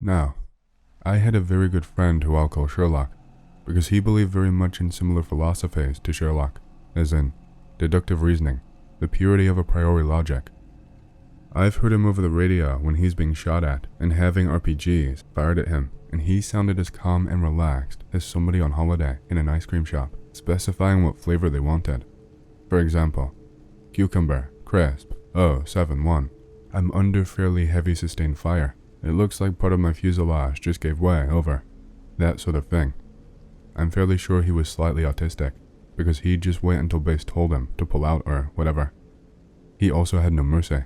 Now, I had a very good friend who I'll call Sherlock, because he believed very much in similar philosophies to Sherlock, as in deductive reasoning, the purity of a priori logic. I've heard him over the radio when he's being shot at and having RPGs fired at him, and he sounded as calm and relaxed as somebody on holiday in an ice cream shop, specifying what flavor they wanted. For example, cucumber, crisp, 071. I'm under fairly heavy sustained fire. It looks like part of my fuselage just gave way, over. That sort of thing. I'm fairly sure he was slightly autistic, because he'd just wait until base told him to pull out or whatever. He also had no mercy.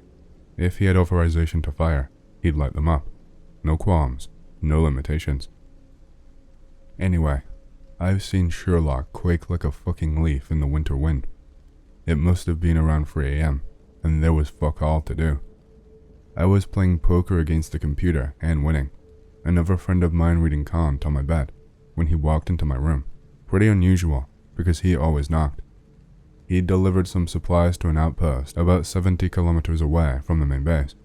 If he had authorization to fire, he'd light them up. No qualms, no limitations. Anyway, I've seen Sherlock quake like a fucking leaf in the winter wind. It must have been around 3 a.m., and there was fuck all to do. I was playing poker against the computer and winning. Another friend of mine reading Kant on my bed when he walked into my room. Pretty unusual, because he always knocked. He'd delivered some supplies to an outpost about 70 kilometers away from the main base.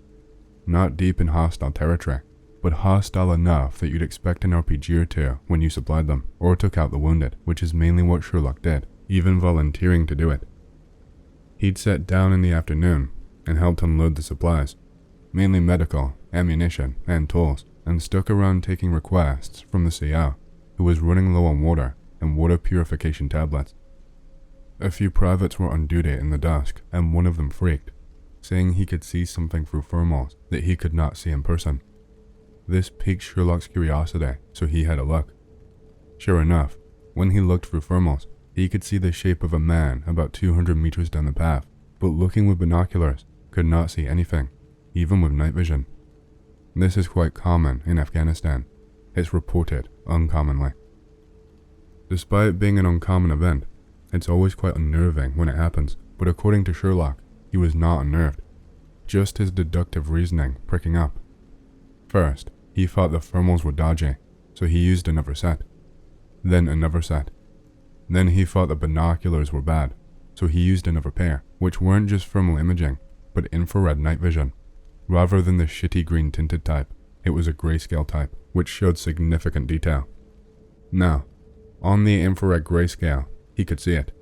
Not deep in hostile territory, but hostile enough that you'd expect an RPG or two when you supplied them, or took out the wounded, which is mainly what Sherlock did, even volunteering to do it. He'd sat down in the afternoon and helped unload the supplies, mainly medical, ammunition, and tools, and stuck around taking requests from the CO, who was running low on water and water purification tablets. A few privates were on duty in the dusk, and one of them freaked, saying he could see something through thermals that he could not see in person. This piqued Sherlock's curiosity, so he had a look. Sure enough, when he looked through thermals, he could see the shape of a man about 200 meters down the path, but looking with binoculars, could not see anything, even with night vision. This is quite common in Afghanistan. It's reported uncommonly. Despite being an uncommon event, it's always quite unnerving when it happens, but according to Sherlock, he was not unnerved, just his deductive reasoning pricking up. First, he thought the thermals were dodgy, so he used another set. Then another set. Then he thought the binoculars were bad, so he used another pair, which weren't just thermal imaging, but infrared night vision. Rather than the shitty green tinted type, it was a grayscale type, which showed significant detail. Now, on the infrared grayscale, he could see it.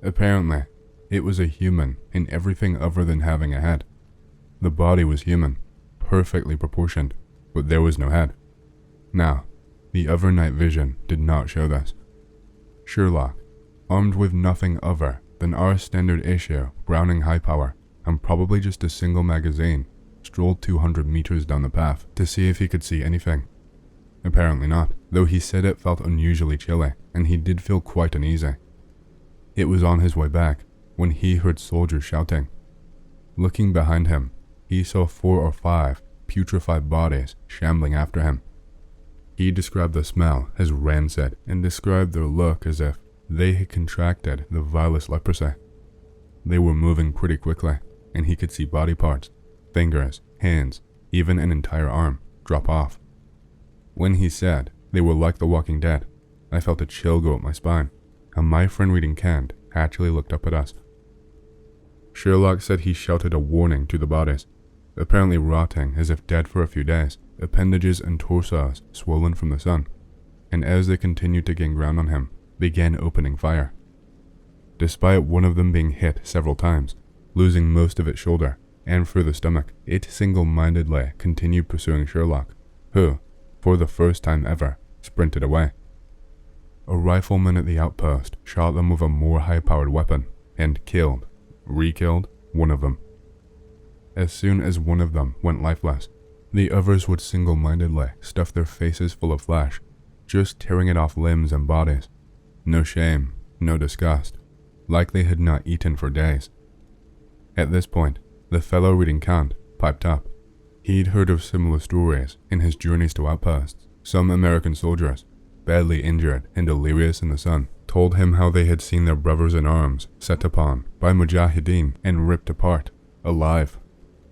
Apparently, it was a human in everything other than having a head. The body was human, perfectly proportioned, but there was no head. Now, the other night vision did not show this. Sherlock, armed with nothing other than our standard issue Browning high power and probably just a single magazine, strolled 200 meters down the path to see if he could see anything. Apparently not, though he said it felt unusually chilly, and he did feel quite uneasy. It was on his way back when he heard soldiers shouting. Looking behind him, he saw 4 or 5 putrefied bodies shambling after him. He described the smell as rancid and described their look as if they had contracted the vilest leprosy. They were moving pretty quickly, and he could see body parts, fingers, hands, even an entire arm, drop off. When he said they were like the Walking Dead, I felt a chill go up my spine, and my friend reading Kant actually looked up at us. Sherlock said he shouted a warning to the bodies, apparently rotting as if dead for a few days, appendages and torsos swollen from the sun, and as they continued to gain ground on him, began opening fire. Despite one of them being hit several times, losing most of its shoulder and through the stomach, it single-mindedly continued pursuing Sherlock, who, for the first time ever, sprinted away. A rifleman at the outpost shot them with a more high-powered weapon and killed, re-killed, one of them. As soon as one of them went lifeless, the others would single-mindedly stuff their faces full of flesh, just tearing it off limbs and bodies. No shame, no disgust, like they had not eaten for days. At this point, the fellow reading Kant piped up. He'd heard of similar stories in his journeys to outposts. Some American soldiers, badly injured and delirious in the sun, told him how they had seen their brothers in arms set upon by mujahideen and ripped apart, alive.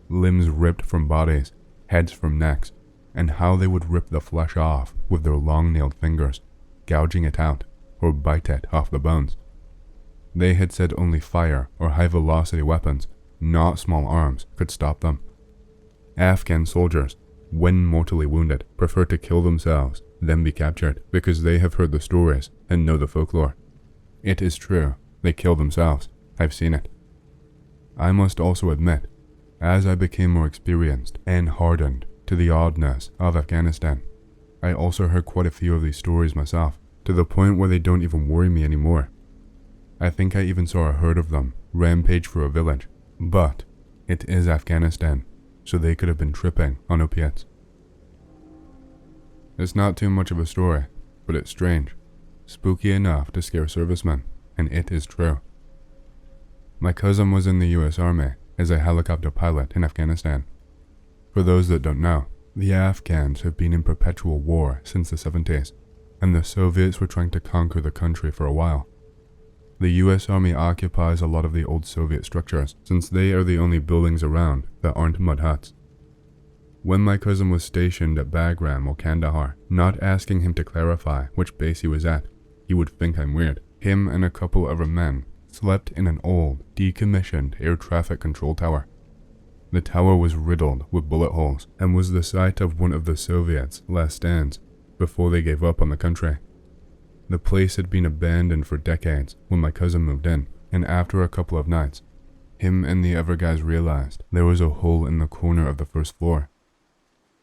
Limbs ripped from bodies, heads from necks, and how they would rip the flesh off with their long-nailed fingers, gouging it out, or bite it off the bones. They had said only fire or high-velocity weapons, not small arms, could stop them. Afghan soldiers, when mortally wounded, prefer to kill themselves than be captured because they have heard the stories and know the folklore. It is true, they kill themselves. I've seen it. I must also admit, as I became more experienced and hardened to the oddness of Afghanistan, I also heard quite a few of these stories myself, to the point where they don't even worry me anymore. I think I even saw a herd of them rampage through a village, but it is Afghanistan, so they could have been tripping on opiates. It's not too much of a story, but it's strange, spooky enough to scare servicemen, and it is true. My cousin was in the US Army as a helicopter pilot in Afghanistan. For those that don't know, the Afghans have been in perpetual war since the 70s, and the Soviets were trying to conquer the country for a while. The US Army occupies a lot of the old Soviet structures, since they are the only buildings around that aren't mud huts. When my cousin was stationed at Bagram or Kandahar, not asking him to clarify which base he was at, he would think I'm weird. Him and a couple other men slept in an old, decommissioned air traffic control tower. The tower was riddled with bullet holes and was the site of one of the Soviets' last stands before they gave up on the country. The place had been abandoned for decades when my cousin moved in, and after a couple of nights, him and the other guys realized there was a hole in the corner of the first floor.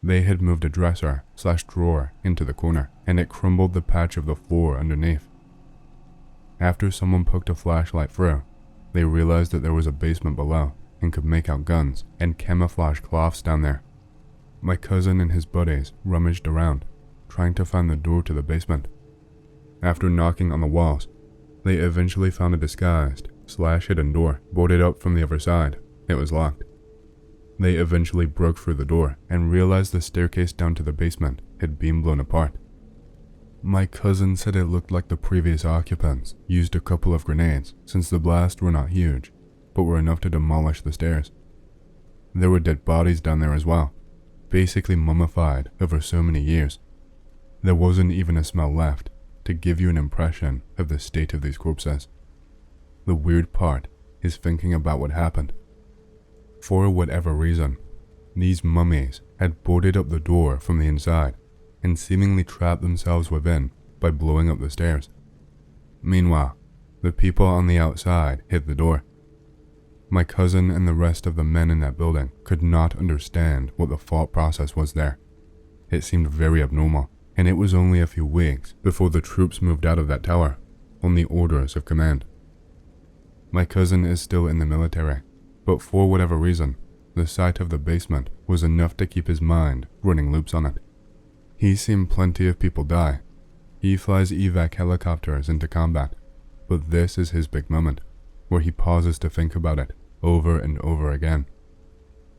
They had moved a dresser/drawer into the corner, and it crumbled the patch of the floor underneath. After someone poked a flashlight through, they realized that there was a basement below and could make out guns and camouflage cloths down there. My cousin and his buddies rummaged around, trying to find the door to the basement. After knocking on the walls, they eventually found a disguised/hidden door boarded up from the other side. It was locked. They eventually broke through the door and realized the staircase down to the basement had been blown apart. My cousin said it looked like the previous occupants used a couple of grenades, since the blasts were not huge, but were enough to demolish the stairs. There were dead bodies down there as well, basically mummified over so many years. There wasn't even a smell left to give you an impression of the state of these corpses. The weird part is thinking about what happened. For whatever reason, these mummies had boarded up the door from the inside and seemingly trapped themselves within by blowing up the stairs. Meanwhile, the people on the outside hit the door. My cousin and the rest of the men in that building could not understand what the thought process was there. It seemed very abnormal, and it was only a few weeks before the troops moved out of that tower on the orders of command. My cousin is still in the military, but for whatever reason, the sight of the basement was enough to keep his mind running loops on it. He's seen plenty of people die. He flies evac helicopters into combat, but this is his big moment, where he pauses to think about it over and over again.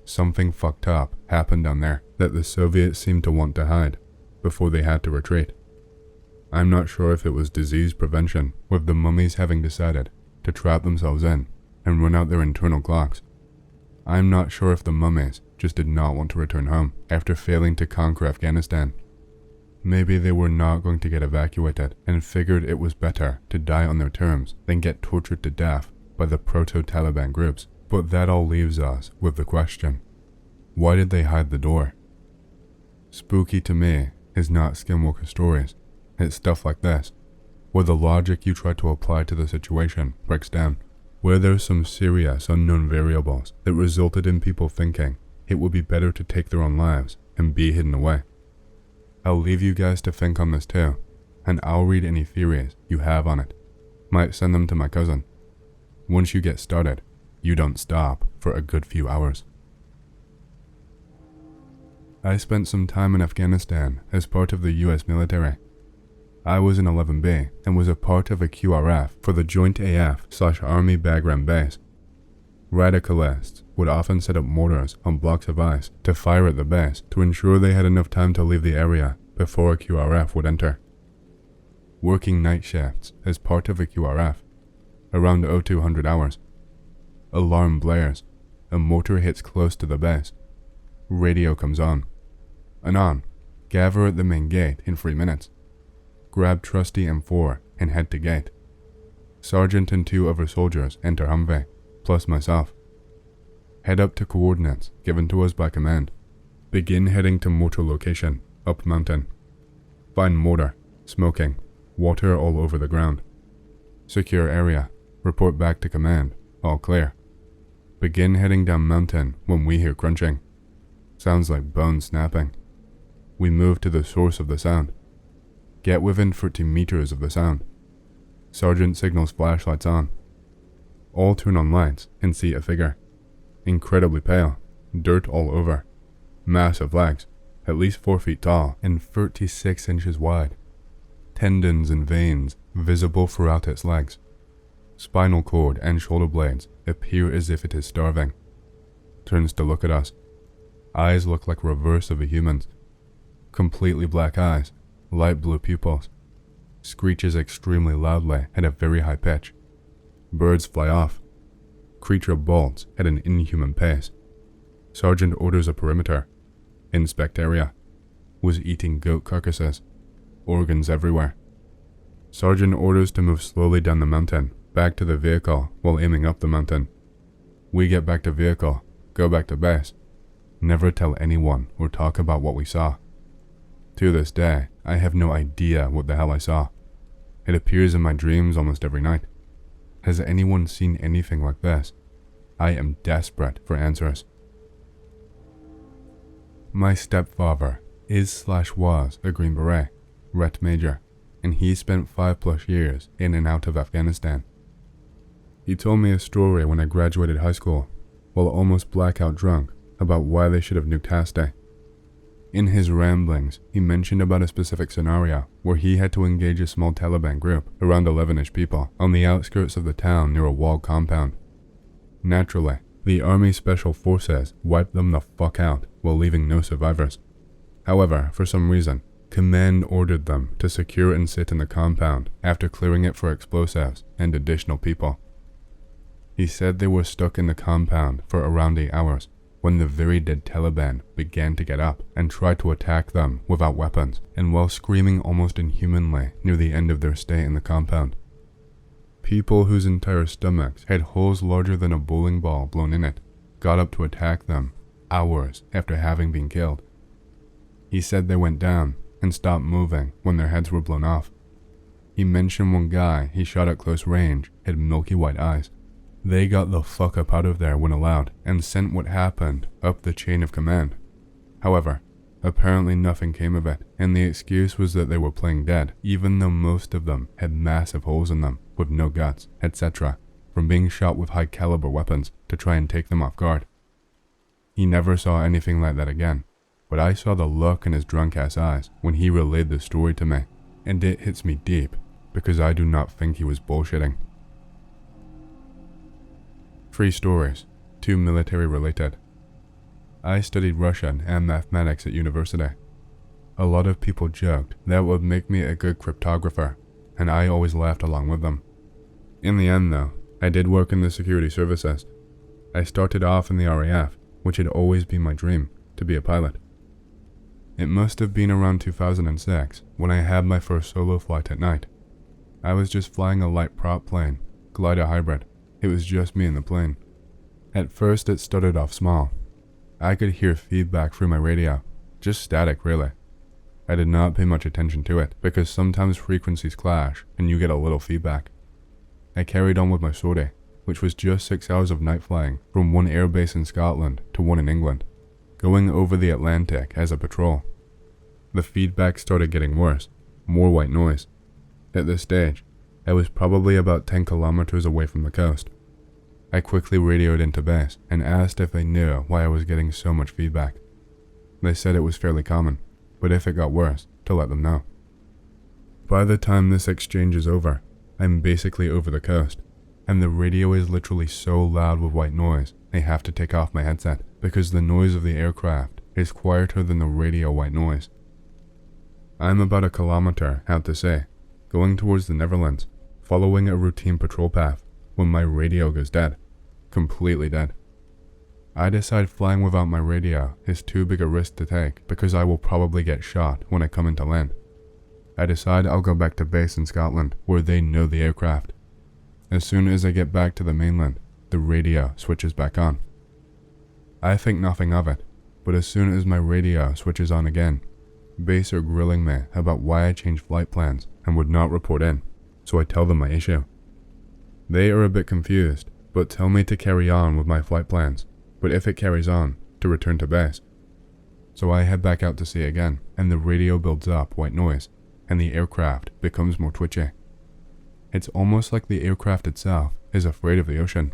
Something fucked up happened down there that the Soviets seemed to want to hide before they had to retreat. I'm not sure if it was disease prevention, with the mummies having decided to trap themselves in and run out their internal clocks. I'm not sure if the mummies just did not want to return home after failing to conquer Afghanistan. Maybe they were not going to get evacuated and figured it was better to die on their terms than get tortured to death by the proto-Taliban groups. But that all leaves us with the question, why did they hide the door? Spooky to me is not skinwalker stories. It's stuff like this, where the logic you try to apply to the situation breaks down, where there's some serious unknown variables that resulted in people thinking it would be better to take their own lives and be hidden away. I'll leave you guys to think on this too, and I'll read any theories you have on it. Might send them to my cousin. Once you get started, you don't stop for a good few hours. I spent some time in Afghanistan as part of the US military. I was in 11B and was a part of a QRF for the Joint AF/Army Bagram base. Radicalists would often set up mortars on blocks of ice to fire at the base to ensure they had enough time to leave the area before a QRF would enter. Working night shifts as part of a QRF, around 0200 hours. Alarm blares, a mortar hits close to the base. Radio comes on. Anon, gather at the main gate in 3 minutes. Grab trusty M4 and head to gate. Sergeant and 2 other soldiers enter Humvee, plus myself. Head up to coordinates given to us by command. Begin heading to mortar location, up mountain. Find mortar, smoking, water all over the ground. Secure area, report back to command, all clear. Begin heading down mountain when we hear crunching. Sounds like bones snapping. We move to the source of the sound. Get within 30 meters of the sound. Sergeant signals flashlights on. All turn on lights and see a figure. Incredibly pale, dirt all over. Massive legs, at least 4 feet tall and 36 inches wide. Tendons and veins visible throughout its legs. Spinal cord and shoulder blades appear as if it is starving. Turns to look at us. Eyes look like reverse of a human's. Completely black eyes, light blue pupils. Screeches extremely loudly at a very high pitch. Birds fly off. Creature bolts at an inhuman pace. Sergeant orders a perimeter. Inspect area. Was eating goat carcasses. Organs everywhere. Sergeant orders to move slowly down the mountain, back to the vehicle while aiming up the mountain. We get back to vehicle, go back to base. Never tell anyone or talk about what we saw. To this day, I have no idea what the hell I saw. It appears in my dreams almost every night. Has anyone seen anything like this? I am desperate for answers. My stepfather is/was a Green Beret, Ret Major, and he spent 5+ years in and out of Afghanistan. He told me a story when I graduated high school, while almost blackout drunk, about why they should have nuked Hastay. In his ramblings, he mentioned about a specific scenario where he had to engage a small Taliban group, around 11-ish people, on the outskirts of the town near a walled compound. Naturally, the Army Special Forces wiped them the fuck out while leaving no survivors. However, for some reason, command ordered them to secure and sit in the compound after clearing it for explosives and additional people. He said they were stuck in the compound for around 8 hours when the very dead Taliban began to get up and try to attack them without weapons and while screaming almost inhumanly near the end of their stay in the compound. People whose entire stomachs had holes larger than a bowling ball blown in it got up to attack them hours after having been killed. He said they went down and stopped moving when their heads were blown off. He mentioned one guy he shot at close range had milky white eyes. They got the fuck up out of there when allowed and sent what happened up the chain of command. However, apparently nothing came of it, and the excuse was that they were playing dead, even though most of them had massive holes in them with no guts, etc., from being shot with high caliber weapons to try and take them off guard. He never saw anything like that again, but I saw the look in his drunk ass eyes when he relayed the story to me, and it hits me deep because I do not think he was bullshitting. 3 stories, 2 military related. I studied Russian and mathematics at university. A lot of people joked that would make me a good cryptographer, and I always laughed along with them. In the end though, I did work in the security services. I started off in the RAF, which had always been my dream, to be a pilot. It must have been around 2006 when I had my first solo flight at night. I was just flying a light prop plane, glider hybrid. It was just me and the plane. At first it started off small. I could hear feedback through my radio, just static really. I did not pay much attention to it because sometimes frequencies clash and you get a little feedback. I carried on with my sortie, which was just 6 hours of night flying from one airbase in Scotland to one in England, going over the Atlantic as a patrol. The feedback started getting worse, more white noise. At this stage, I was probably about 10 kilometers away from the coast. I quickly radioed into base and asked if they knew why I was getting so much feedback. They said it was fairly common, but if it got worse, to let them know. By the time this exchange is over, I'm basically over the coast, and the radio is literally so loud with white noise, I have to take off my headset because the noise of the aircraft is quieter than the radio white noise. I'm about 1 kilometer out to sea, going towards the Netherlands, following a routine patrol path, when my radio goes dead. Completely dead. I decide flying without my radio is too big a risk to take because I will probably get shot when I come into land. I decide I'll go back to base in Scotland where they know the aircraft. As soon as I get back to the mainland, the radio switches back on. I think nothing of it, but as soon as my radio switches on again, base are grilling me about why I changed flight plans and would not report in, so I tell them my issue. They are a bit confused, but tell me to carry on with my flight plans, but if it carries on, to return to base. So I head back out to sea again, and the radio builds up white noise, and the aircraft becomes more twitchy. It's almost like the aircraft itself is afraid of the ocean.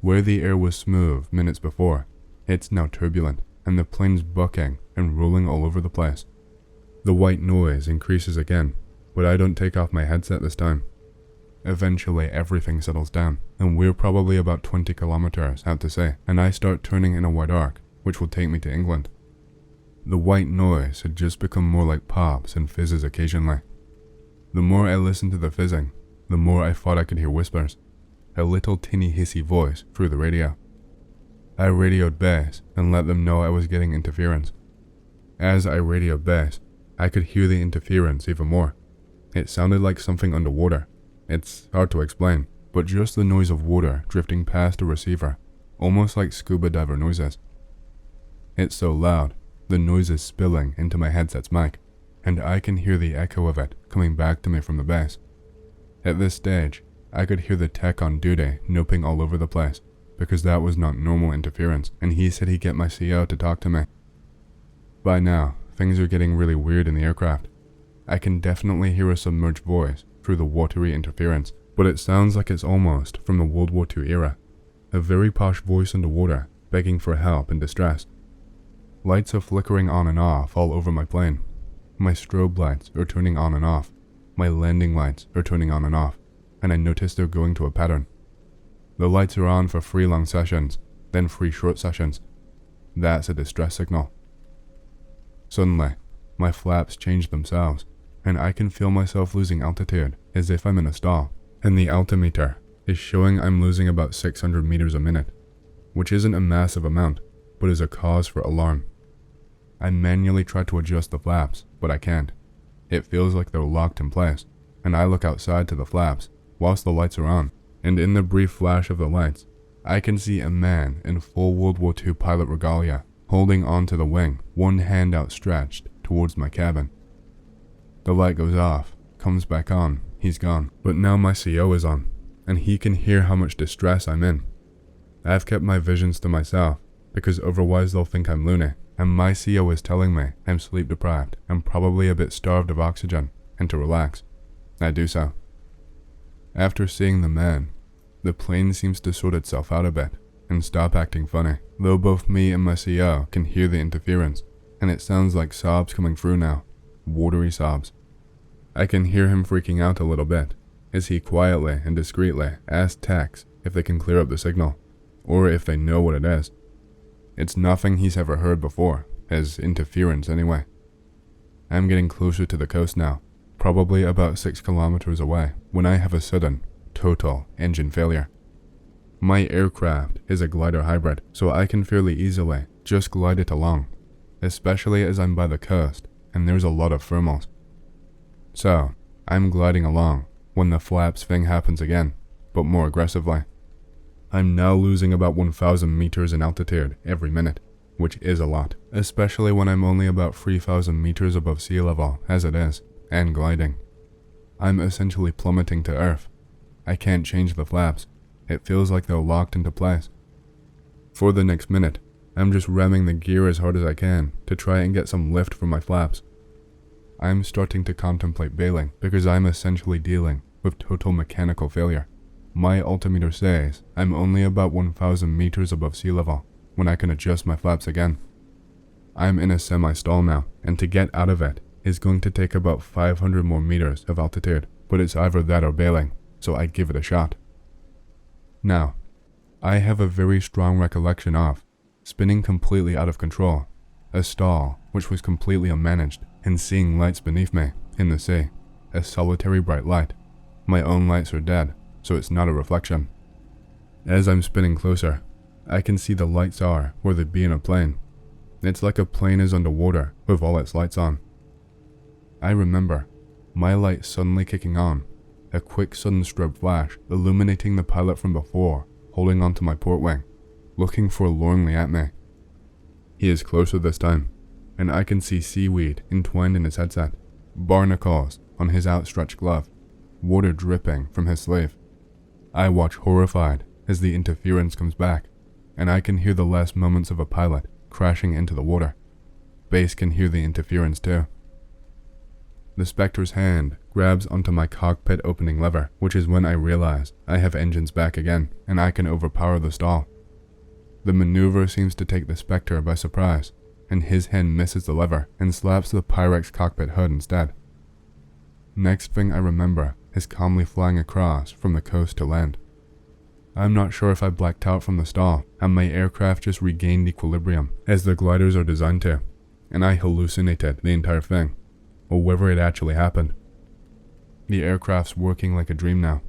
Where the air was smooth minutes before, it's now turbulent, and the plane's bucking and rolling all over the place. The white noise increases again, but I don't take off my headset this time. Eventually everything settles down, and we're probably about 20 kilometers out to sea, and I start turning in a wide arc, which will take me to England. The white noise had just become more like pops and fizzes occasionally. The more I listened to the fizzing, the more I thought I could hear whispers, a little tinny hissy voice through the radio. I radioed base and let them know I was getting interference. As I radioed base, I could hear the interference even more. It sounded like something underwater. It's hard to explain, but just the noise of water drifting past a receiver, almost like scuba diver noises. It's so loud, the noise is spilling into my headset's mic, and I can hear the echo of it coming back to me from the base. At this stage, I could hear the tech on duty noping all over the place, because that was not normal interference, and he said he'd get my CO to talk to me. By now, things are getting really weird in the aircraft. I can definitely hear a submerged voice through the watery interference, but it sounds like it's almost from the World War II era. A very posh voice underwater, begging for help in distress. Lights are flickering on and off all over my plane. My strobe lights are turning on and off. My landing lights are turning on and off, and I notice they're going to a pattern. The lights are on for 3 long sessions, then 3 short sessions. That's a distress signal. Suddenly, my flaps change themselves, and I can feel myself losing altitude as if I'm in a stall, and the altimeter is showing I'm losing about 600 meters a minute, which isn't a massive amount, but is a cause for alarm. I manually try to adjust the flaps, but I can't. It feels like they're locked in place, and I look outside to the flaps whilst the lights are on, and in the brief flash of the lights, I can see a man in full World War II pilot regalia holding onto the wing, one hand outstretched towards my cabin. The light goes off, comes back on, he's gone, but now my CO is on, and he can hear how much distress I'm in. I've kept my visions to myself, because otherwise they'll think I'm loony, and my CO is telling me I'm sleep deprived and probably a bit starved of oxygen, and to relax. I do so. After seeing the man, the plane seems to sort itself out a bit and stop acting funny, though both me and my CO can hear the interference, and it sounds like sobs coming through now, watery sobs. I can hear him freaking out a little bit, as he quietly and discreetly asks techs if they can clear up the signal, or if they know what it is. It's nothing he's ever heard before, as interference anyway. I'm getting closer to the coast now, probably about 6 kilometers away, when I have a sudden, total engine failure. My aircraft is a glider hybrid, so I can fairly easily just glide it along, especially as I'm by the coast and there's a lot of thermals. So, I'm gliding along when the flaps thing happens again, but more aggressively. I'm now losing about 1,000 meters in altitude every minute, which is a lot, especially when I'm only about 3,000 meters above sea level as it is, and gliding. I'm essentially plummeting to Earth. I can't change the flaps. It feels like they're locked into place. For the next minute, I'm just ramming the gear as hard as I can to try and get some lift from my flaps. I'm starting to contemplate bailing because I'm essentially dealing with total mechanical failure. My altimeter says I'm only about 1,000 meters above sea level when I can adjust my flaps again. I'm in a semi-stall now, and to get out of it is going to take about 500 more meters of altitude, but it's either that or bailing, so I give it a shot. Now, I have a very strong recollection of spinning completely out of control, a stall which was completely unmanaged, and seeing lights beneath me in the sea, a solitary bright light. My own lights are dead, so it's not a reflection. As I'm spinning closer, I can see the lights are where they'd be in a plane. It's like a plane is underwater with all its lights on. I remember my light suddenly kicking on, a quick sudden strobe flash illuminating the pilot from before, holding onto my port wing, looking forlornly at me. He is closer this time, and I can see seaweed entwined in his headset, barnacles on his outstretched glove, water dripping from his sleeve. I watch horrified as the interference comes back, and I can hear the last moments of a pilot crashing into the water. Base can hear the interference too. The Spectre's hand grabs onto my cockpit opening lever, which is when I realize I have engines back again and I can overpower the stall. The maneuver seems to take the Spectre by surprise, and his hand misses the lever and slaps the Pyrex cockpit hood instead. Next thing I remember is calmly flying across from the coast to land. I'm not sure if I blacked out from the stall and my aircraft just regained equilibrium, as the gliders are designed to, and I hallucinated the entire thing, or whether it actually happened. The aircraft's working like a dream now.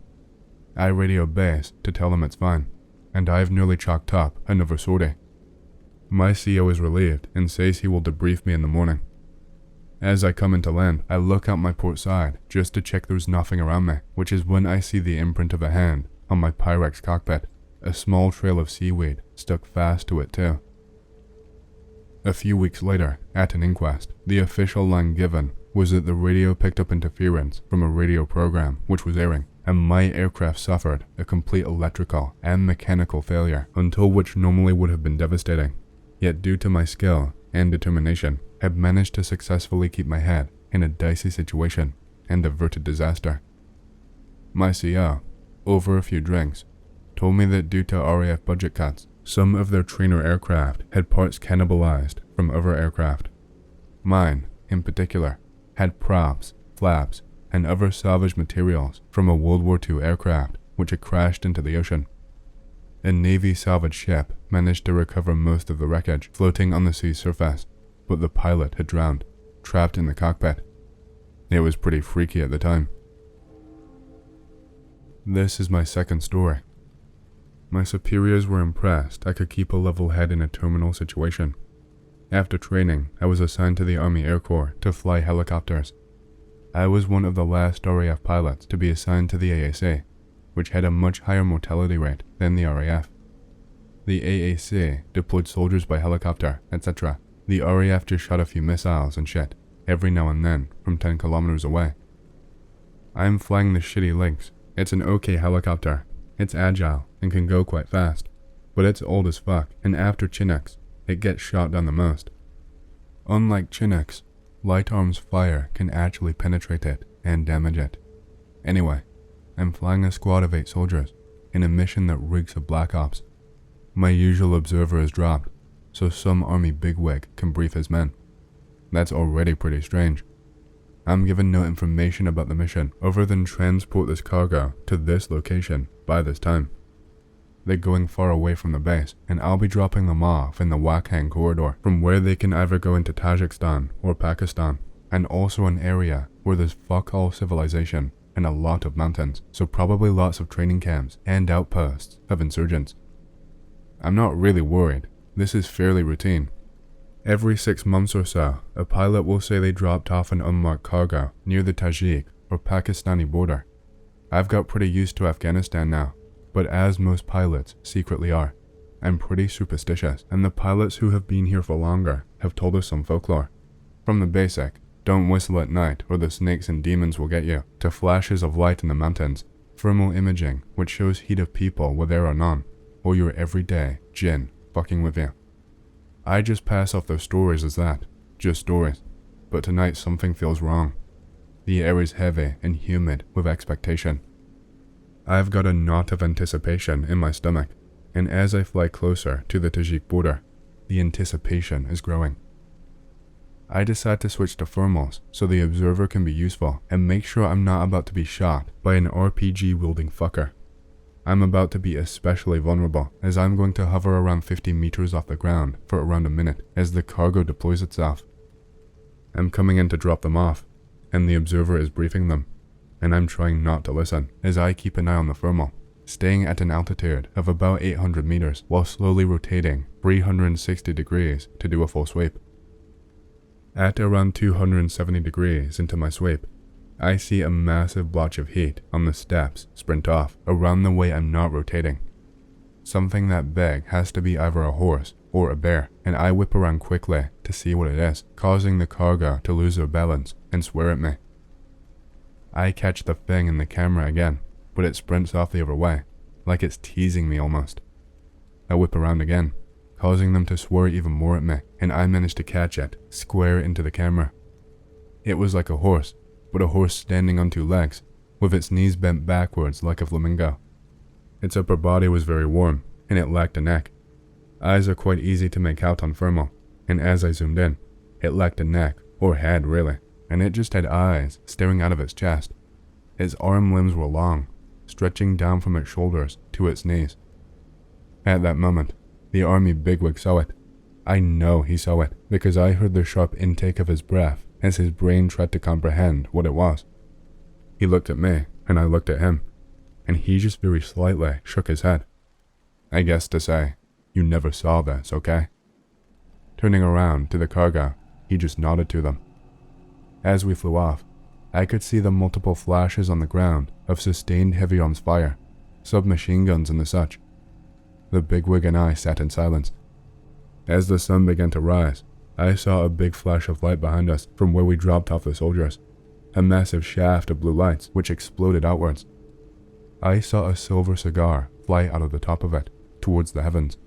I radio base to tell them it's fine, and I've nearly chalked up another sortie. My CO is relieved and says he will debrief me in the morning. As I come into land, I look out my port side just to check there's nothing around me, which is when I see the imprint of a hand on my Pyrex cockpit, a small trail of seaweed stuck fast to it too. A few weeks later, at an inquest, the official line given was that the radio picked up interference from a radio program which was airing, and my aircraft suffered a complete electrical and mechanical failure, until which normally would have been devastating. Yet due to my skill and determination, I had managed to successfully keep my head in a dicey situation and averted disaster. My CO, over a few drinks, told me that due to RAF budget cuts, some of their trainer aircraft had parts cannibalized from other aircraft. Mine, in particular, had props, flaps, and other salvage materials from a World War II aircraft which had crashed into the ocean. A Navy salvage ship managed to recover most of the wreckage floating on the sea's surface, but the pilot had drowned, trapped in the cockpit. It was pretty freaky at the time. This is my second story. My superiors were impressed I could keep a level head in a terminal situation. After training, I was assigned to the Army Air Corps to fly helicopters. I was one of the last RAF pilots to be assigned to the AAC, which had a much higher mortality rate than the RAF. The AAC deployed soldiers by helicopter, etc. The RAF just shot a few missiles and shit, every now and then, from 10 kilometers away. I'm flying the shitty Lynx. It's an okay helicopter. It's agile and can go quite fast, but it's old as fuck, and after Chinooks, it gets shot down the most. Unlike Chinooks, light arms fire can actually penetrate it and damage it. Anyway, I'm flying a squad of 8 soldiers in a mission that reeks of Black Ops. My usual observer is dropped, so some army bigwig can brief his men. That's already pretty strange. I'm given no information about the mission other than transport this cargo to this location by this time. They're going far away from the base, and I'll be dropping them off in the Wakhan corridor, from where they can either go into Tajikistan or Pakistan, and also an area where there's fuck all civilization and a lot of mountains, so probably lots of training camps and outposts of insurgents. I'm not really worried. This is fairly routine. Every 6 months or so, a pilot will say they dropped off an unmarked cargo near the Tajik or Pakistani border. I've got pretty used to Afghanistan now, but as most pilots secretly are, I'm pretty superstitious, and the pilots who have been here for longer have told us some folklore. From the basic, don't whistle at night or the snakes and demons will get you, to flashes of light in the mountains, thermal imaging which shows heat of people where there are none, or your everyday jinn fucking with you. I just pass off those stories as that, just stories, but tonight something feels wrong. The air is heavy and humid with expectation. I've got a knot of anticipation in my stomach, and as I fly closer to the Tajik border, the anticipation is growing. I decide to switch to thermals so the observer can be useful and make sure I'm not about to be shot by an RPG-wielding fucker. I'm about to be especially vulnerable, as I'm going to hover around 50 meters off the ground for around a minute as the cargo deploys itself. I'm coming in to drop them off, and the observer is briefing them, and I'm trying not to listen as I keep an eye on the thermal, staying at an altitude of about 800 meters while slowly rotating 360 degrees to do a full sweep. At around 270 degrees into my sweep, I see a massive blotch of heat on the steps sprint off around the way I'm not rotating. Something that big has to be either a horse or a bear, and I whip around quickly to see what it is, causing the cargo to lose their balance and swear at me. I catch the thing in the camera again, but it sprints off the other way, like it's teasing me almost. I whip around again, causing them to swear even more at me, and I manage to catch it square into the camera. It was like a horse, but a horse standing on two legs, with its knees bent backwards like a flamingo. Its upper body was very warm, and it lacked a neck. Eyes are quite easy to make out on thermal, and as I zoomed in, it lacked a neck, or head really, and it just had eyes staring out of its chest. Its arm limbs were long, stretching down from its shoulders to its knees. At that moment, the army bigwig saw it. I know he saw it, because I heard the sharp intake of his breath as his brain tried to comprehend what it was. He looked at me, and I looked at him, and he just very slightly shook his head. I guess to say, "You never saw this, okay?" Turning around to the cargo, he just nodded to them. As we flew off, I could see the multiple flashes on the ground of sustained heavy arms fire, submachine guns and the such. The bigwig and I sat in silence. As the sun began to rise, I saw a big flash of light behind us from where we dropped off the soldiers, a massive shaft of blue lights which exploded outwards. I saw a silver cigar fly out of the top of it, towards the heavens.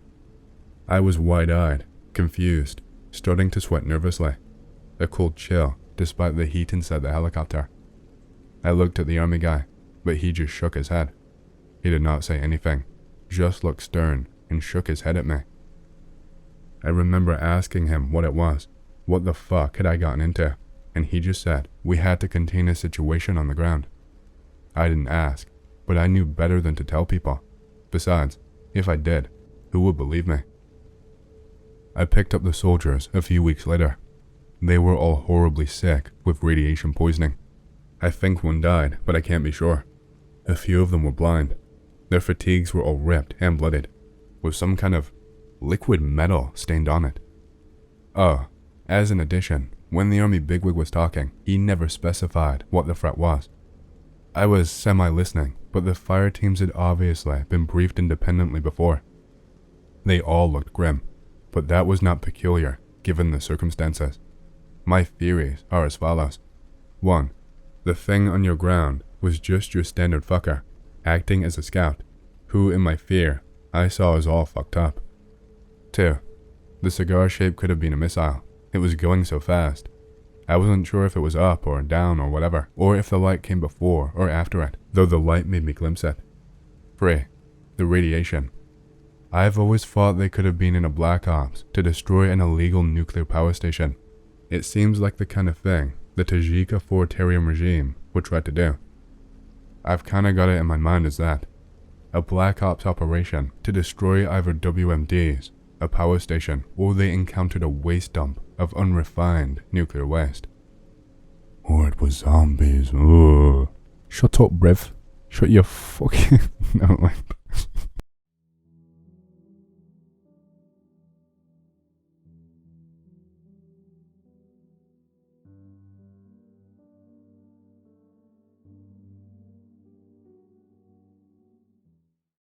I was wide-eyed, confused, starting to sweat nervously, a cold chill despite the heat inside the helicopter. I looked at the army guy, but he just shook his head. He did not say anything, just looked stern and shook his head at me. I remember asking him what it was, what the fuck had I gotten into, and he just said we had to contain a situation on the ground. I didn't ask, but I knew better than to tell people. Besides, if I did, who would believe me? I picked up the soldiers a few weeks later. They were all horribly sick with radiation poisoning. I think one died, but I can't be sure. A few of them were blind. Their fatigues were all ripped and bloodied, with some kind of liquid metal stained on it. Oh, as an addition, when the army bigwig was talking, he never specified what the threat was. I was semi-listening, but the fire teams had obviously been briefed independently before. They all looked grim, but that was not peculiar, given the circumstances. My theories are as follows. 1. The thing on your ground was just your standard fucker, acting as a scout, who in my fear, I saw as all fucked up. 2. The cigar shape could have been a missile. It was going so fast. I wasn't sure if it was up or down or whatever, or if the light came before or after it, though the light made me glimpse it. 3. The radiation. I've always thought they could have been in a black ops to destroy an illegal nuclear power station. It seems like the kind of thing the Tajik authoritarian regime would try to do. I've kinda got it in my mind as that. A black ops operation to destroy either WMDs, a power station, or they encountered a waste dump of unrefined nuclear waste. Or it was zombies. Ugh. Shut up, Brev. Shut your fucking... No, like...